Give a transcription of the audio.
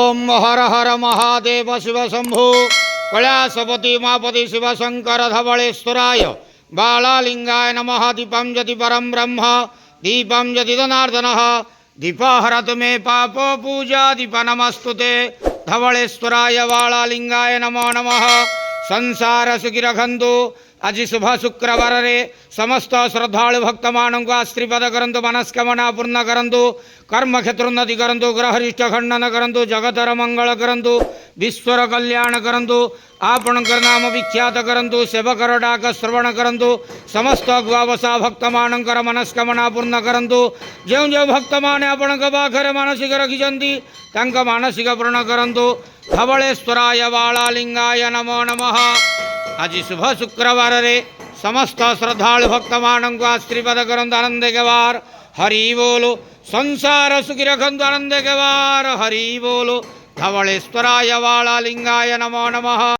ओम हर हर महादेव शिव शंभु कैलासपति मापति शिवशंकर धवलेश्वराय बालालिंगाय नमः। दीपं ज्योति परम ब्रह्म दीपं ज्योति जनार्दनः दीपहरतु मे पापो पूजा दीप नमस्तुते धवलेश्वराय बालालिंगाय नमो नमः। संसार सुखी रखंतु। आज शुभ शुक्रवार रे समस्त श्रद्धालु भक्त मानक आश्रीपद करंतु, मनस्कामना पूर्ण करंतु, कर्म क्षेत्रोन्नति करंतु, ग्रहरिष्ट खंडन करंतु, जगतर मंगल करंतु, विश्वर कल्याण करंतु, आपणकर नाम विख्यात करंतु, सेवकर डाक श्रवण करंतु, समस्त गुआवसा भक्त मानकर मनस्कामना पूर्ण करंतु। जो जो भक्त माने आपणक पाखरे मानसिक रखिछंती तांक मानसिक पूर्ण करंतु। धवलेश्वराय बालालिंगाय नमो नमः। आज शुभ शुक्रवार रे समस्त श्रद्धालु भक्त मानक आशीर्वाद करंतु। आनंद के वार हरि बोलो। संसार सुखी रखंतु। आनंद के वार हरि बोलो। धवलेश्वराय बालालिंगाय नमो नमः।